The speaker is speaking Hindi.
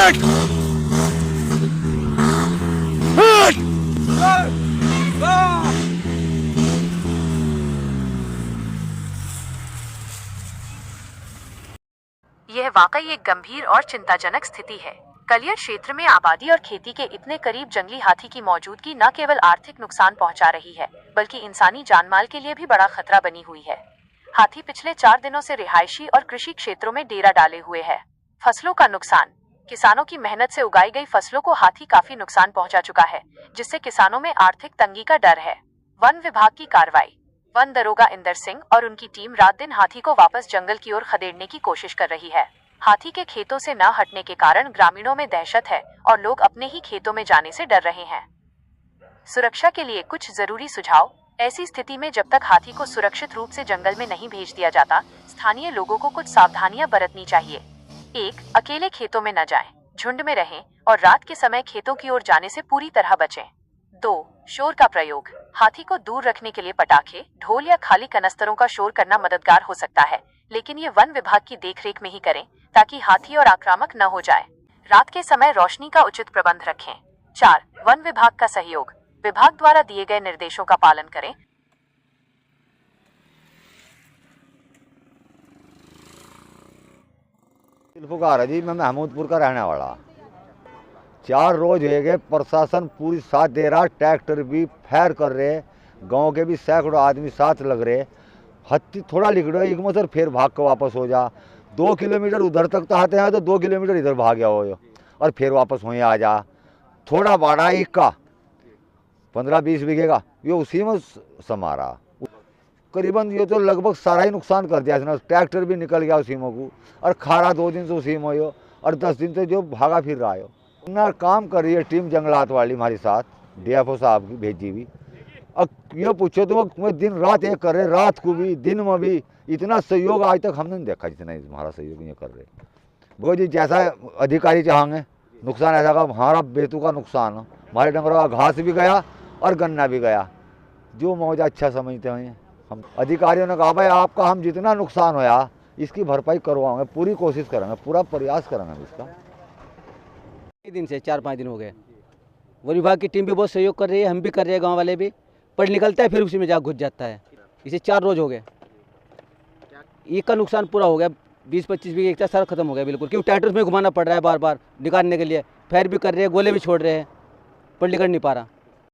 यह वाकई एक गंभीर और चिंताजनक स्थिति है। कलियर क्षेत्र में आबादी और खेती के इतने करीब जंगली हाथी की मौजूदगी न केवल आर्थिक नुकसान पहुंचा रही है, बल्कि इंसानी जानमाल के लिए भी बड़ा खतरा बनी हुई है। हाथी पिछले 4 दिनों से रिहायशी और कृषि क्षेत्रों में डेरा डाले हुए है। फसलों का नुकसान। किसानों की मेहनत से उगाई गई फसलों को हाथी काफी नुकसान पहुंचा चुका है, जिससे किसानों में आर्थिक तंगी का डर है। वन विभाग की कार्रवाई। वन दरोगा इंदर सिंह और उनकी टीम रात दिन हाथी को वापस जंगल की ओर खदेड़ने की कोशिश कर रही है। हाथी के खेतों से न हटने के कारण ग्रामीणों में दहशत है और लोग अपने ही खेतों में जाने से डर रहे हैं। सुरक्षा के लिए कुछ जरूरी सुझाव। ऐसी स्थिति में जब तक हाथी को सुरक्षित रूप से जंगल में नहीं भेज दिया जाता, स्थानीय लोगों को कुछ सावधानियां बरतनी चाहिए। 1. अकेले खेतों में न जाएं, झुंड में रहें और रात के समय खेतों की ओर जाने से पूरी तरह बचें। 2. शोर का प्रयोग। हाथी को दूर रखने के लिए पटाखे, ढोल या खाली कनस्तरों का शोर करना मददगार हो सकता है, लेकिन ये वन विभाग की देखरेख में ही करें ताकि हाथी और आक्रामक न हो जाए। रात के समय रोशनी का उचित प्रबंध रखें। 4. वन विभाग का सहयोग। विभाग द्वारा दिए गए निर्देशों का पालन करें। पुकार है जी, मैं महमूदपुर का रहने वाला। 4 रोज हो गए, प्रशासन पूरी साथ दे रहा, ट्रैक्टर भी फायर कर रहे, गांव के भी सैकड़ों आदमी साथ लग रहे। हत्ती थोड़ा लिख रहे एक मसर फिर भाग के वापस हो जा। 2 किलोमीटर उधर तक तो आते हैं तो 2 किलोमीटर इधर भाग गया हो और फिर वापस वहीं आ जा। थोड़ा बाड़ा एक का 15-20 बीघे का ये उसी में समारा। करीबन ये तो लगभग सारा ही नुकसान कर दिया इसने। ट्रैक्टर भी निकल गया उसी में को, और खारा 2 दिन से उसी में हो, और 10 दिन से जो भागा फिर रहा हो ना। काम कर रही है टीम जंगलात वाली हमारे साथ, DFO साहब की भेजी भी। अब ये पूछो तो वो दिन रात एक कर रहे, रात को भी दिन में भी। इतना सहयोग आज तक हमने नहीं देखा जितना हमारा सहयोग ये कर रहे। वो जी जैसा अधिकारी चाहेंगे नुकसान ऐसा का हमारा बेतु का नुकसान, हमारे डंगरों का घास भी गया और गन्ना भी गया, जो मौजा अच्छा समझते हैं। हम अधिकारियों ने कहा भाई आपका हम जितना नुकसान होया इसकी भरपाई करवाएंगे, पूरी कोशिश करेंगे, पूरा प्रयास करेंगे इसका। दिन से 4-5 दिन हो गए। वन विभाग की टीम भी बहुत सहयोग कर रही है, हम भी कर रहे हैं, गांव वाले भी। पर निकलता है फिर उसी में जा घुस जाता है। इसे 4 रोज हो गए। एक का नुकसान पूरा हो गया, 20-25 बीघे एक सारा खत्म हो गया बिल्कुल, क्योंकि ट्रैक्टर में घुमाना पड़ रहा है बार बार निकालने के लिए। फायर भी कर रहे हैं, गोले भी छोड़ रहे हैं, पर निकल नहीं पा रहा।